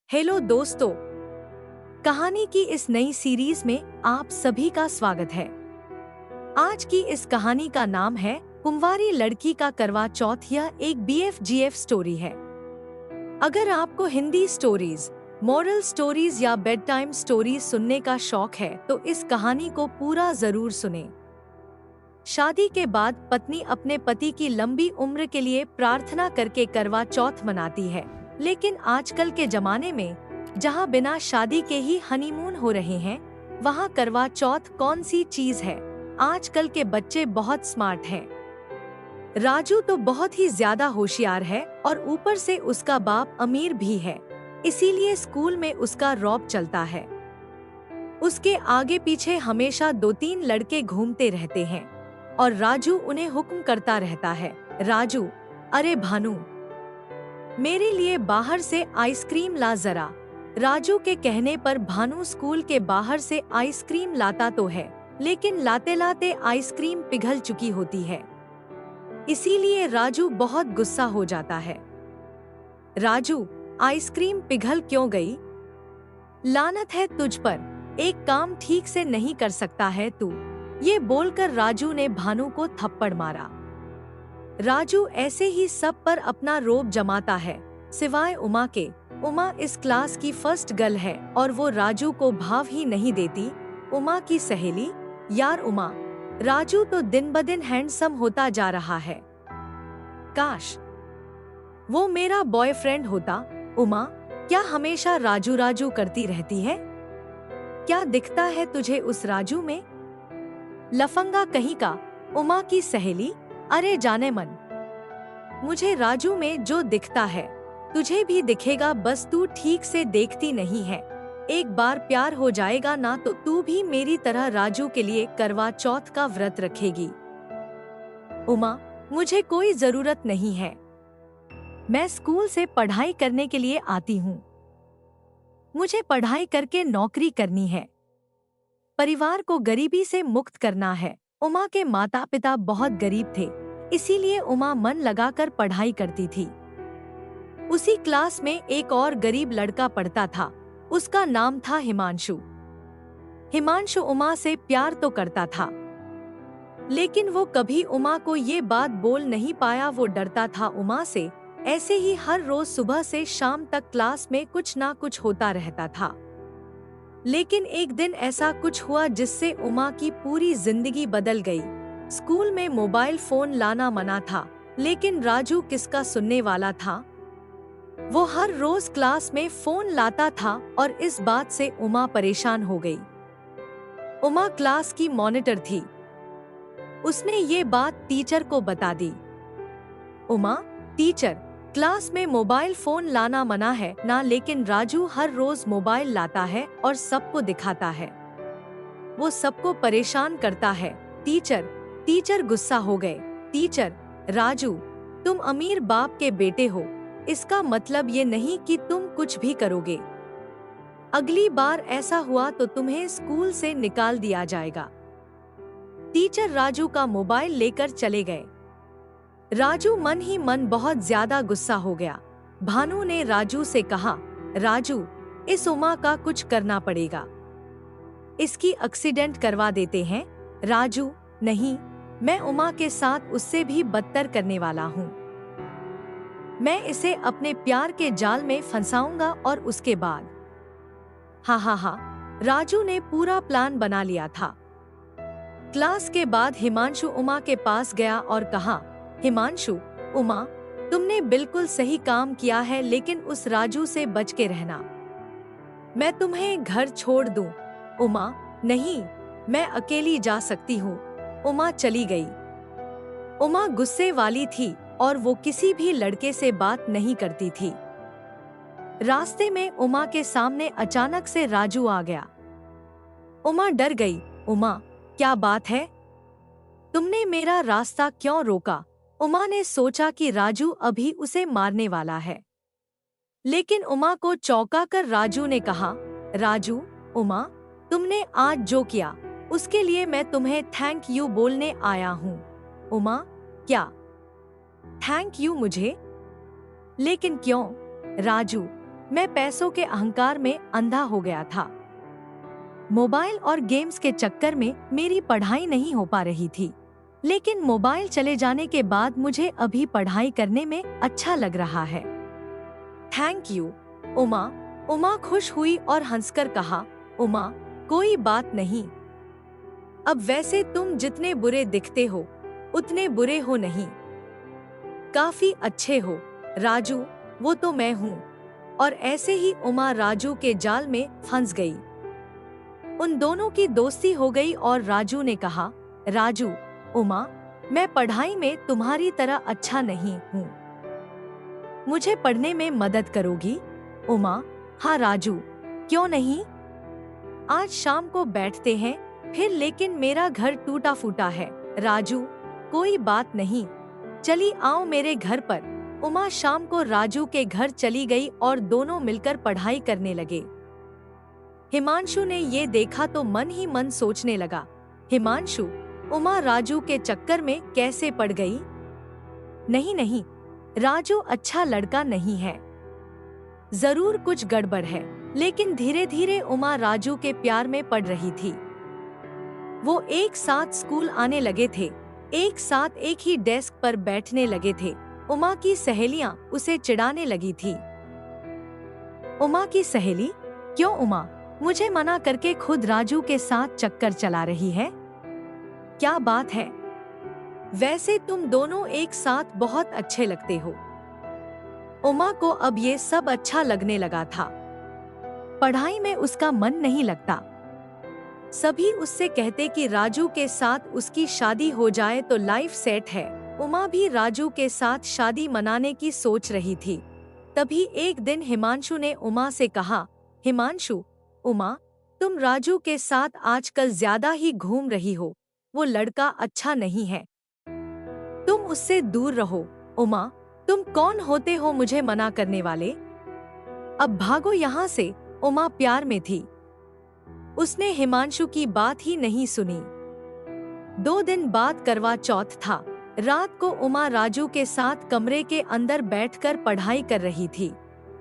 Hello दोस्तों, कहानी की इस नई सीरीज में आप सभी का स्वागत है। आज की इस कहानी का नाम है कुंवारी लड़की का करवा चौथ। यह एक BFGF स्टोरी है। अगर आपको हिंदी स्टोरीज, मॉरल स्टोरीज या बेड टाइम स्टोरीज सुनने का शौक है तो इस कहानी को पूरा जरूर सुनें। शादी के बाद पत्नी अपने पति की लंबी उम्र के लिए प्रार्थना करके करवा चौथ मनाती है, लेकिन आजकल के जमाने में जहाँ बिना शादी के ही हनीमून हो रहे हैं, वहाँ करवा चौथ कौन सी चीज है। आजकल के बच्चे बहुत स्मार्ट हैं। राजू तो बहुत ही ज्यादा होशियार है और ऊपर से उसका बाप अमीर भी है, इसीलिए स्कूल में उसका रौब चलता है। उसके आगे पीछे हमेशा 2-3 लड़के घूमते रहते हैं और राजू उन्हें हुक्म करता रहता है, राजू, अरे भानु, मेरे लिए बाहर से आइसक्रीम ला जरा। राजू के कहने पर भानु स्कूल के बाहर से आइसक्रीम लाता तो है, लेकिन लाते लाते आइसक्रीम पिघल चुकी होती है। इसीलिए राजू बहुत गुस्सा हो जाता है। राजू, आइसक्रीम पिघल क्यों गई? लानत है तुझ पर, एक काम ठीक से नहीं कर सकता है तू। ये बोलकर राजू ने भानु को थप्पड़ मारा। राजू ऐसे ही सब पर अपना रोब जमाता है, सिवाय उमा के। उमा इस क्लास की फर्स्ट गर्ल है और वो राजू को भाव ही नहीं देती। उमा की सहेली, यार उमा, राजू तो दिन ब दिन हैंडसम होता जा रहा है। काश वो मेरा बॉयफ्रेंड होता। उमा, क्या हमेशा राजू राजू करती रहती है? क्या दिखता है तुझे उस राजू में? लफंगा कहीं का। उमा की सहेली, अरे जाने मन, मुझे राजू में जो दिखता है तुझे भी दिखेगा, बस तू ठीक से देखती नहीं है। एक बार प्यार हो जाएगा ना तो तू भी मेरी तरह राजू के लिए करवा चौथ का व्रत रखेगी। उमा, मुझे कोई जरूरत नहीं है, मैं स्कूल से पढ़ाई करने के लिए आती हूँ। मुझे पढ़ाई करके नौकरी करनी है, परिवार को गरीबी से मुक्त करना है। उमा के माता पिता बहुत गरीब थे, इसीलिए उमा मन लगाकर पढ़ाई करती थी। उसी क्लास में एक और गरीब लड़का पढ़ता था, उसका नाम था हिमांशु। हिमांशु उमा से प्यार तो करता था, लेकिन वो कभी उमा को ये बात बोल नहीं पाया। वो डरता था उमा से। ऐसे ही हर रोज सुबह से शाम तक क्लास में कुछ ना कुछ होता रहता था। लेकिन एक दिन ऐसा कुछ हुआ जिससे उमा की पूरी जिंदगी बदल गई। स्कूल में मोबाइल फोन लाना मना था, लेकिन राजू किसका सुनने वाला था। वो हर रोज क्लास में फोन लाता था और इस बात से उमा परेशान हो गई। उमा क्लास की मॉनिटर थी, उसने ये बात टीचर को बता दी। उमा, टीचर, क्लास में मोबाइल फोन लाना मना है ना, लेकिन राजू हर रोज मोबाइल लाता है और सबको दिखाता है। वो सबको परेशान करता है। टीचर गुस्सा हो गए। टीचर, राजू, तुम अमीर बाप के बेटे हो, इसका मतलब ये नहीं कि तुम कुछ भी करोगे। अगली बार ऐसा हुआ तो तुम्हें स्कूल से निकाल दिया जाएगा। टीचर राजू का मोबाइल लेकर चले गए। राजू मन ही मन बहुत ज्यादा गुस्सा हो गया। भानु ने राजू से कहा, राजू, इस उमा का कुछ करना पड़ेगा, इसकी एक्सीडेंट करवा देते हैं। राजू, नहीं, मैं उमा के साथ उससे भी बदतर करने वाला हूँ। मैं इसे अपने प्यार के जाल में फंसाऊंगा और उसके बाद। हा, राजू ने पूरा प्लान बना लिया था। क्लास के बाद हिमांशु उमा के पास गया और कहा, हिमांशु, उमा, तुमने बिल्कुल सही काम किया है, लेकिन उस राजू से बच के रहना। मैं तुम्हें घर छोड़ दूं। उमा, नहीं, मैं अकेली जा सकती हूँ। उमा चली गई। उमा गुस्से वाली थी और वो किसी भी लड़के से बात नहीं करती थी। रास्ते में उमा के सामने अचानक से राजू आ गया। उमा डर गई। उमा, क्या बात है? तुमने मेरा रास्ता क्यों रोका? उमा ने सोचा कि राजू अभी उसे मारने वाला है, लेकिन उमा को चौंका कर राजू ने कहा, राजू, उमा, तुमने आज जो किया उसके लिए मैं तुम्हें थैंक यू बोलने आया हूँ। उमा, क्या थैंक यू मुझे? लेकिन क्यों? राजू, मैं पैसों के अहंकार में अंधा हो गया था। मोबाइल और गेम्स के चक्कर में मेरी पढ़ाई नहीं हो पा रही थी, लेकिन मोबाइल चले जाने के बाद मुझे अभी पढ़ाई करने में अच्छा लग रहा है। Thank you Uma. उमा खुश हुई और हंसकर कहा, उमा कोई बात नहीं। अब वैसे तुम जितने बुरे दिखते हो उतने बुरे हो नहीं, काफी अच्छे हो राजू, वो तो मैं हूँ। और ऐसे ही उमा राजू के जाल में फंस गई। उन दोनों की दोस्ती हो गई और राजू ने कहा, राजू उमा, मैं पढ़ाई में तुम्हारी तरह अच्छा नहीं हूँ, मुझे पढ़ने में मदद करोगी? उमा, हाँ राजू, क्यों नहीं, आज शाम को बैठते हैं फिर, लेकिन मेरा घर टूटा फूटा है। राजू, कोई बात नहीं, चली आओ मेरे घर पर। उमा शाम को राजू के घर चली गई और दोनों मिलकर पढ़ाई करने लगे। हिमांशु ने ये देखा तो मन ही मन सोचने लगा, हिमांशु, उमा राजू के चक्कर में कैसे पड़ गई? नहीं नहीं, राजू अच्छा लड़का नहीं है, जरूर कुछ गड़बड़ है। लेकिन धीरे धीरे उमा राजू के प्यार में पड़ रही थी। वो एक साथ स्कूल आने लगे थे, एक साथ एक ही डेस्क पर बैठने लगे थे। उमा की सहेलियां उसे चिढ़ाने लगी थी। उमा की सहेली, क्यों उमा, मुझे मना करके खुद राजू के साथ चक्कर चला रही है? क्या बात है? वैसे तुम दोनों एक साथ बहुत अच्छे लगते हो। उमा को अब ये सब अच्छा लगने लगा था। पढ़ाई में उसका मन नहीं लगता। सभी उससे कहते कि राजू के साथ उसकी शादी हो जाए तो लाइफ सेट है। उमा भी राजू के साथ शादी मनाने की सोच रही थी। तभी एक दिन हिमांशु ने उमा से कहा, हिमांशु, उमा, तुम राजू के साथ आजकल ज्यादा ही घूम रही हो, वो लड़का अच्छा नहीं है, तुम उससे दूर रहो। उमा, तुम कौन होते हो मुझे मना करने वाले? अब भागो यहाँ से। उमा प्यार में थी, उसने हिमांशु की बात ही नहीं सुनी। 2 दिन बाद करवा चौथ था। रात को उमा राजू के साथ कमरे के अंदर बैठकर पढ़ाई कर रही थी।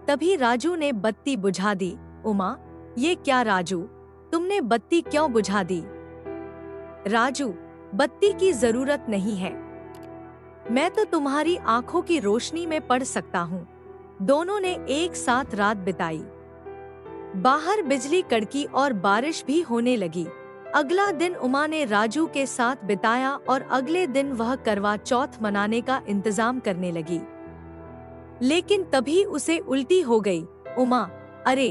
तभी राजू ने बत्ती बुझा दी। उमा, ये क्या राजू, तुमने बत्ती क्यों बुझा दी? राजू, बत्ती की जरूरत नहीं है, मैं तो तुम्हारी आंखों की रोशनी में पढ़ सकता हूँ। दोनों ने एक साथ रात बिताई। बाहर बिजली कड़की और बारिश भी होने लगी। अगला दिन उमा ने राजू के साथ बिताया और अगले दिन वह करवा चौथ मनाने का इंतजाम करने लगी। लेकिन तभी उसे उल्टी हो गई। उमा, अरे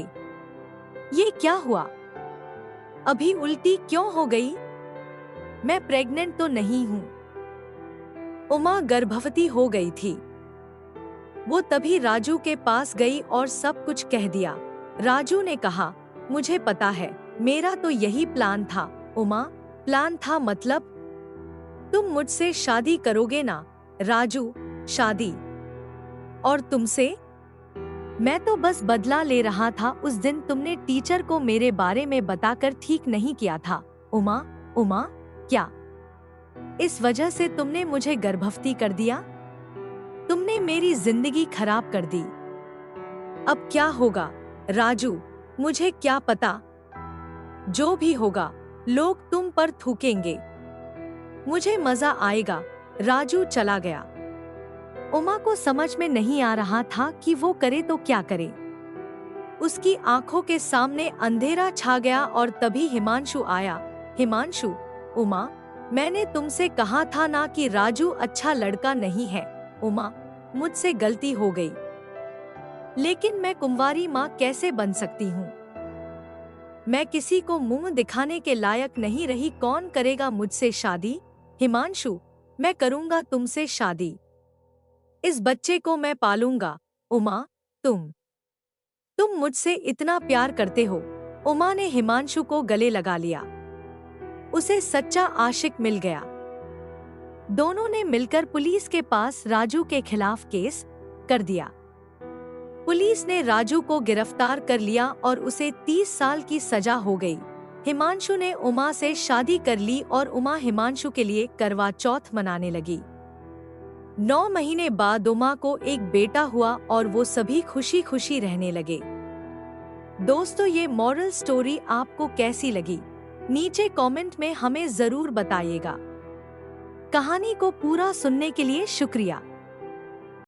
ये क्या हुआ? अभी उल्टी क्यों हो गई? मैं प्रेग्नेंट तो नहीं हूँ। उमा गर्भवती हो गई थी। वो तभी राजू के पास गई और सब कुछ कह दिया। राजू ने कहा, मुझे पता है, मेरा तो यही प्लान था। उमा, प्लान था मतलब? तुम मुझसे शादी करोगे ना? राजू, शादी? और तुमसे? मैं तो बस बदला ले रहा था। उस दिन तुमने टीचर को मेरे बारे में बताकर ठीक नहीं किया था। उमा, उमा, क्या इस वजह से तुमने मुझे गर्भवती कर दिया? तुमने मेरी जिंदगी खराब कर दी। अब क्या होगा? राजू, मुझे क्या पता, जो भी होगा लोग तुम पर थूकेंगे, मुझे मजा आएगा। राजू चला गया। उमा को समझ में नहीं आ रहा था कि वो करे तो क्या करे। उसकी आंखों के सामने अंधेरा छा गया और तभी हिमांशु आया। हिमांशु, उमा, मैंने तुमसे कहा था ना कि राजू अच्छा लड़का नहीं है। उमा, मुझसे गलती हो गई, लेकिन मैं कुंवारी माँ कैसे बन सकती हूँ? मैं किसी को मुंह दिखाने के लायक नहीं रही। कौन करेगा मुझसे शादी? हिमांशु, मैं करूँगा तुमसे शादी, इस बच्चे को मैं पालूंगा। उमा, तुम मुझसे इतना प्यार करते हो। उमा ने हिमांशु को गले लगा लिया। उसे सच्चा आशिक मिल गया। दोनों ने मिलकर पुलिस के पास राजू के खिलाफ केस कर दिया। पुलिस ने राजू को गिरफ्तार कर लिया और उसे 30 साल की सजा हो गई। हिमांशु ने उमा से शादी कर ली और उमा हिमांशु के लिए करवा चौथ मनाने लगी। 9 महीने बाद उमा को एक बेटा हुआ और वो सभी खुशी खुशी रहने लगे। दोस्तों, ये मॉरल स्टोरी आपको कैसी लगी? नीचे कमेंट में हमें जरूर बताइएगा। कहानी को पूरा सुनने के लिए शुक्रिया।